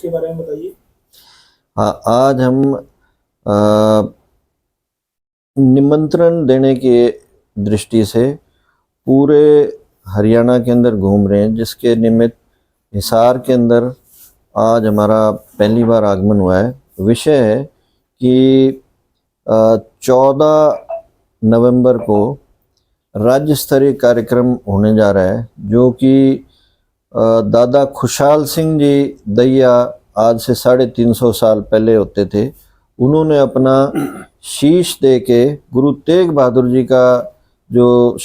इसके बारे में बताइए। हाँ, आज हम निमंत्रण देने की दृष्टि से पूरे हरियाणा के अंदर घूम रहे हैं, जिसके निमित्त हिसार के अंदर आज हमारा पहली बार आगमन हुआ है। विषय है कि 14 नवंबर को राज्य स्तरीय कार्यक्रम होने जा रहा है, जो कि दादा खुशहाल सिंह जी दैया आज से 350 साल पहले होते थे। उन्होंने अपना शीश दे के गुरु तेग बहादुर जी का जो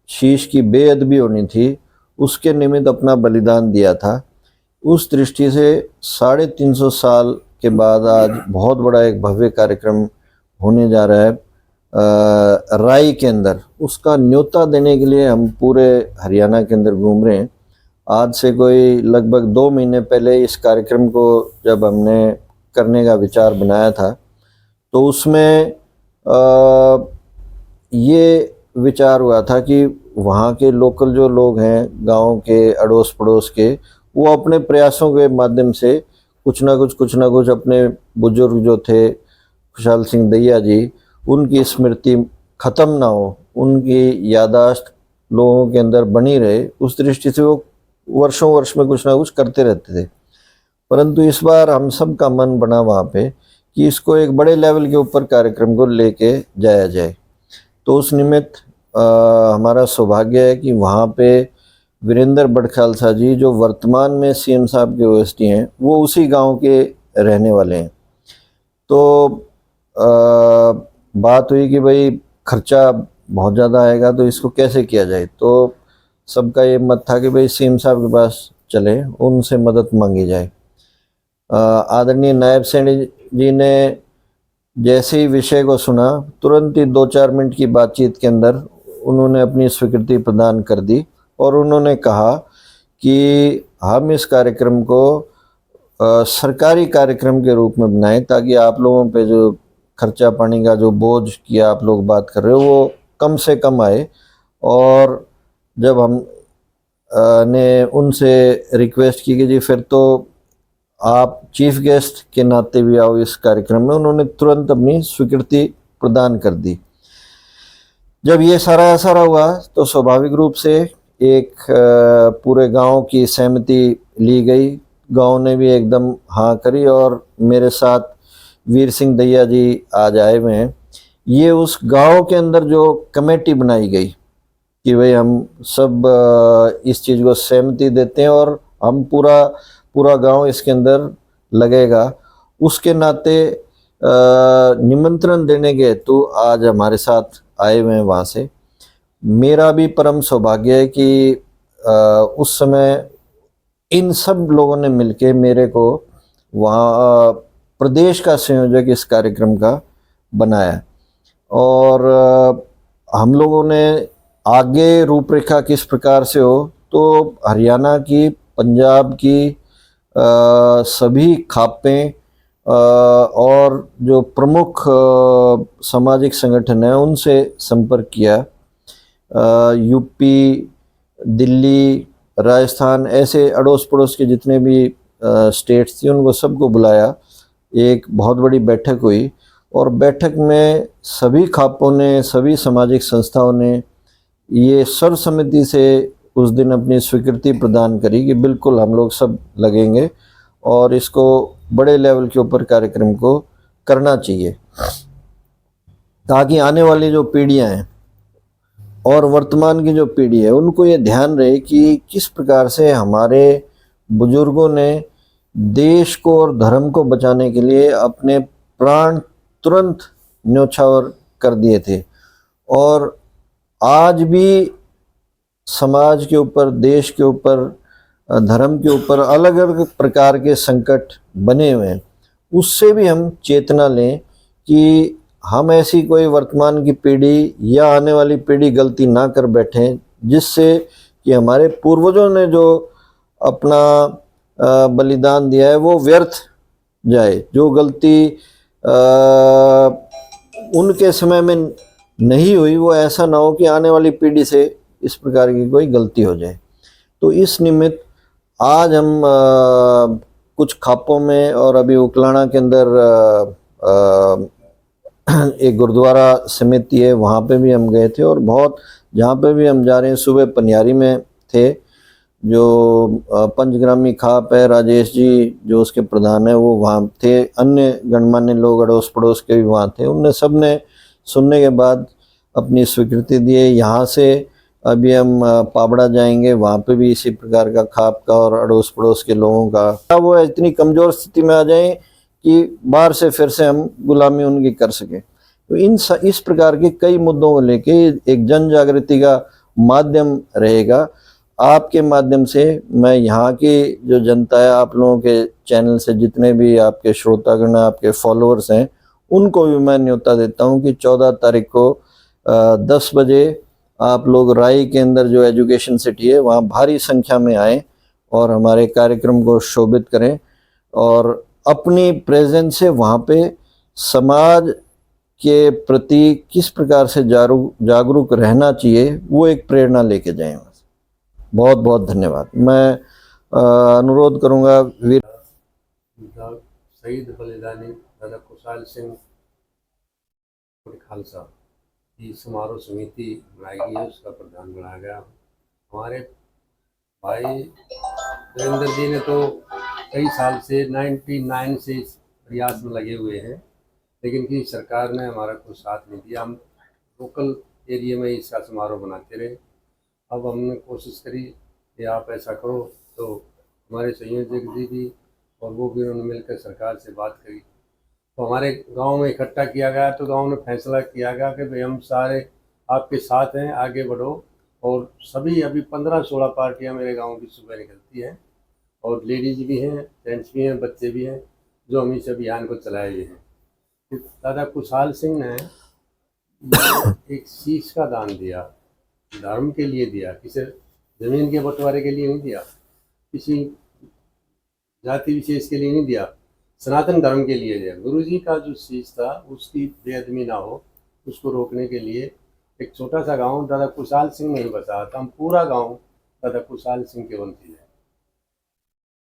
शीश की बेअदबी होनी थी, उसके निमित्त अपना बलिदान दिया था। उस दृष्टि से 350 साल के बाद आज बहुत बड़ा एक भव्य कार्यक्रम होने जा रहा है राई के अंदर। उसका न्योता देने के लिए हम पूरे हरियाणा के अंदर घूम रहे हैं। आज से कोई लगभग 2 महीने पहले इस कार्यक्रम को जब हमने करने का विचार बनाया था, तो उसमें ये विचार हुआ था कि वहाँ के लोकल जो लोग हैं, गांव के अड़ोस पड़ोस के, वो अपने प्रयासों के माध्यम से कुछ ना कुछ अपने बुजुर्ग जो थे खुशहाल सिंह दैया जी, उनकी स्मृति ख़त्म ना हो, उनकी यादाश्त लोगों के अंदर बनी रहे, उस दृष्टि से वो वर्षों वर्ष में कुछ ना कुछ करते रहते थे। परंतु इस बार हम सब का मन बना वहाँ पे कि इसको एक बड़े लेवल के ऊपर कार्यक्रम को लेके जाया जाए। तो उस निमित्त हमारा सौभाग्य है कि वहाँ पे वीरेंद्र बड़खालसा जी, जो वर्तमान में सीएम साहब के ओएसडी हैं, वो उसी गांव के रहने वाले हैं। तो बात हुई कि भाई खर्चा बहुत ज़्यादा आएगा, तो इसको कैसे किया जाए। तो सबका ये मत था कि भाई सीएम साहब के पास चले, उनसे मदद मांगी जाए। आदरणीय नायब सैनी जी ने जैसे ही विषय को सुना, तुरंत ही 2-4 मिनट की बातचीत के अंदर उन्होंने अपनी स्वीकृति प्रदान कर दी और उन्होंने कहा कि हम इस कार्यक्रम को सरकारी कार्यक्रम के रूप में बनाएं, ताकि आप लोगों पे जो खर्चा पानी का जो बोझ की आप लोग बात कर रहे हो, वो कम से कम आए। और जब हम ने उनसे रिक्वेस्ट की कि जी फिर तो आप चीफ गेस्ट के नाते भी आओ इस कार्यक्रम में, उन्होंने तुरंत अपनी स्वीकृति प्रदान कर दी। जब ये सारा हुआ, तो स्वाभाविक रूप से एक पूरे गांव की सहमति ली गई। गांव ने भी एकदम हाँ करी और मेरे साथ वीर सिंह दैया जी आज आए हुए हैं। ये उस गांव के अंदर जो कमेटी बनाई गई कि भाई हम सब इस चीज़ को सहमति देते हैं और हम पूरा गांव इसके अंदर लगेगा, उसके नाते निमंत्रण देने के हेतु आज हमारे साथ आए हुए हैं वहाँ से। मेरा भी परम सौभाग्य है कि उस समय इन सब लोगों ने मिलके मेरे को वहाँ प्रदेश का संयोजक इस कार्यक्रम का बनाया। और हम लोगों ने आगे रूपरेखा किस प्रकार से हो, तो हरियाणा की, पंजाब की सभी खापें और जो प्रमुख सामाजिक संगठन हैं, उनसे संपर्क किया। यूपी, दिल्ली, राजस्थान, ऐसे अड़ोस पड़ोस के जितने भी स्टेट्स थी, उनको सबको बुलाया। एक बहुत बड़ी बैठक हुई और बैठक में सभी खापों ने, सभी सामाजिक संस्थाओं ने ये सर्वसम्मति से उस दिन अपनी स्वीकृति प्रदान करी कि बिल्कुल हम लोग सब लगेंगे और इसको बड़े लेवल के ऊपर कार्यक्रम को करना चाहिए, ताकि आने वाली जो पीढ़ियां हैं और वर्तमान की जो पीढ़ी है, उनको ये ध्यान रहे कि किस प्रकार से हमारे बुजुर्गों ने देश को और धर्म को बचाने के लिए अपने प्राण तुरंत न्योछावर कर दिए थे। और आज भी समाज के ऊपर, देश के ऊपर, धर्म के ऊपर अलग अलग प्रकार के संकट बने हुए हैं। उससे भी हम चेतना लें कि हम ऐसी कोई वर्तमान की पीढ़ी या आने वाली पीढ़ी गलती ना कर बैठें, जिससे कि हमारे पूर्वजों ने जो अपना बलिदान दिया है वो व्यर्थ जाए। जो गलती उनके समय में नहीं हुई, वो ऐसा ना हो कि आने वाली पीढ़ी से इस प्रकार की कोई गलती हो जाए। तो इस निमित्त आज हम कुछ खापों में और अभी उकलाना के अंदर एक गुरुद्वारा समिति है, वहाँ पे भी हम गए थे। और बहुत जहाँ पे भी हम जा रहे हैं, सुबह पनियारी में थे, जो पंचग्रामी खाप है, राजेश जी जो उसके प्रधान है वो वहाँ थे, अन्य गणमान्य लोग अड़ोस पड़ोस के भी वहाँ थे। उनने सब ने सुनने के बाद अपनी स्वीकृति दी है। यहाँ से अभी हम पाबड़ा जाएंगे, वहाँ पे भी इसी प्रकार का खाप का और अड़ोस पड़ोस के लोगों का वो इतनी कमज़ोर स्थिति में आ जाएं कि बाहर से फिर से हम गुलामी उनकी कर सकें। तो इस प्रकार के कई मुद्दों को लेके एक जन जागृति का माध्यम रहेगा। आपके माध्यम से मैं यहाँ की जो जनता है, आप लोगों के चैनल से जितने भी आपके श्रोतागण, आपके फॉलोअर्स हैं, उनको भी मैं न्योता देता हूँ कि 14 तारीख को 10 बजे आप लोग राई के अंदर जो एजुकेशन सिटी है वहाँ भारी संख्या में आए और हमारे कार्यक्रम को शोभित करें और अपनी प्रेजेंस से वहाँ पे समाज के प्रति किस प्रकार से जागरूक रहना चाहिए वो एक प्रेरणा लेके जाएं। बहुत बहुत धन्यवाद। मैं अनुरोध करूंगा वीर शहीद बलिदानी दादा खुशहाल सिंह खालसा की समारोह समिति बनाई गई है, उसका प्रधान बनाया गया। हमारे भाई वीरेंद्र जी ने तो कई साल से 99 से इस प्रयास में लगे हुए हैं, लेकिन कि सरकार ने हमारा कुछ साथ नहीं दिया। हम लोकल एरिया में इसका समारोह बनाते रहे। अब हमने कोशिश करी कि आप ऐसा करो, तो हमारे संयोजक जी भी और वो भी उन्होंने मिलकर सरकार से बात करी, तो हमारे गांव में इकट्ठा किया गया। तो गांव ने फैसला किया गया कि भाई हम सारे आपके साथ हैं, आगे बढ़ो। और सभी अभी 15-16 पार्टियां मेरे गांव की सुबह निकलती हैं और लेडीज भी हैं, जेंट्स भी हैं, बच्चे भी हैं, जो हम इस अभियान को चलाए हुए हैं। दादा खुशहाल सिंह ने एक शीश का दान दिया, धर्म के लिए दिया, किसी जमीन के बंटवारे के लिए नहीं दिया, किसी जाति विशेष के लिए नहीं दिया, सनातन धर्म के लिए दिया। गुरु जी का जो शीश था उसकी बेअदबी ना हो, उसको रोकने के लिए एक छोटा सा गांव दादा खुशहाल सिंह नहीं बसाया था, हम पूरा गांव दादा खुशहाल सिंह के वंशी है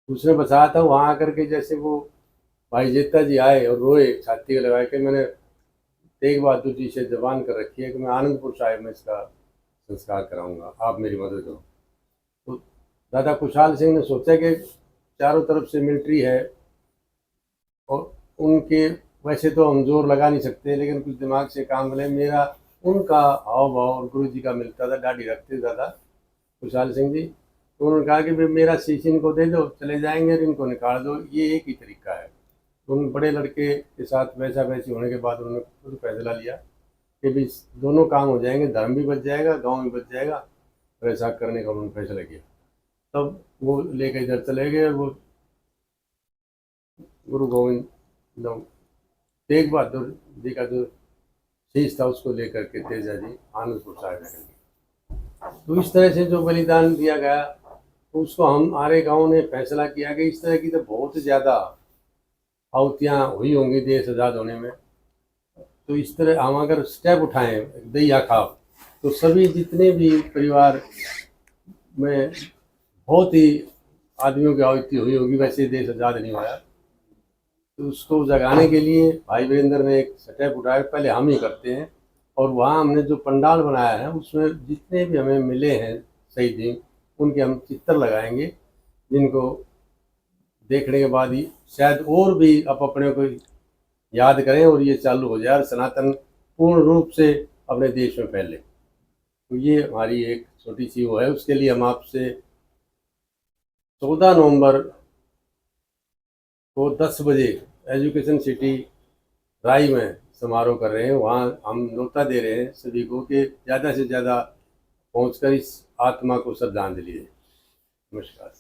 उसने बसाया था। वहाँ आकर के जैसे वो भाई जेता जी आए और रोए, छाती लगाए कि मैंने तेग बहादुर जी से जबान कर रखी है कि मैं आनंदपुर साहिब में इसका संस्कार कराऊंगा, आप मेरी मदद करो। तो दादा खुशहाल सिंह ने सोचा कि चारों तरफ से मिलिट्री है और उनके वैसे तो हम जोर लगा नहीं सकते, लेकिन कुछ दिमाग से काम ले। मेरा उनका हाव भाव और गुरु जी का मिलता था, दाढ़ी रखते दादा खुशहाल सिंह जी। तो उन्होंने कहा कि भाई मेरा शीश इनको दे दो, चले जाएंगे और इनको निकाल दो, ये एक ही तरीका है। तो उन बड़े लड़के के साथ वैसा वैसी होने के बाद उन्होंने खुद फैसला लिया कि भी दोनों काम हो जाएंगे, धर्म भी बच जाएगा, गांव भी बच जाएगा, और ऐसा करने का उन्होंने फैसला किया। तब वो लेकर इधर चले गए। वो गुरु गोविंद तेग बहादुर जी का जो शीश था उसको लेकर के तेजा जी आनंदपुर साहिब में गए। तो इस तरह से जो बलिदान दिया गया उसको हमारे गांव ने फैसला किया कि इस तरह की तो बहुत ज़्यादा आहुतियाँ हुई होंगी देश आज़ाद होने में, तो इस तरह हम अगर स्टेप उठाएं दहिया खाप, तो सभी जितने भी परिवार में बहुत ही आदमियों की आहुति हुई होगी, वैसे देश आज़ाद नहीं हुआ। तो उसको जगाने के लिए भाई वीरेंद्र ने एक स्टेप उठाया, पहले हम ही करते हैं। और वहाँ हमने जो पंडाल बनाया है उसमें जितने भी हमें मिले हैं शहीद दिन, उनके हम चित्र लगाएंगे, जिनको देखने के बाद ही शायद और भी आप अपने को याद करें और ये चालू हो जाए और सनातन पूर्ण रूप से अपने देश में फैले। तो ये हमारी एक छोटी सी वो है। उसके लिए हम आपसे 14 नवंबर को 10 बजे एजुकेशन सिटी राई में समारोह कर रहे हैं। वहाँ हम न्योता दे रहे हैं सभी को कि ज़्यादा से ज़्यादा पहुँचकर इस आत्मा को श्रद्धांजलि दें। नमस्कार।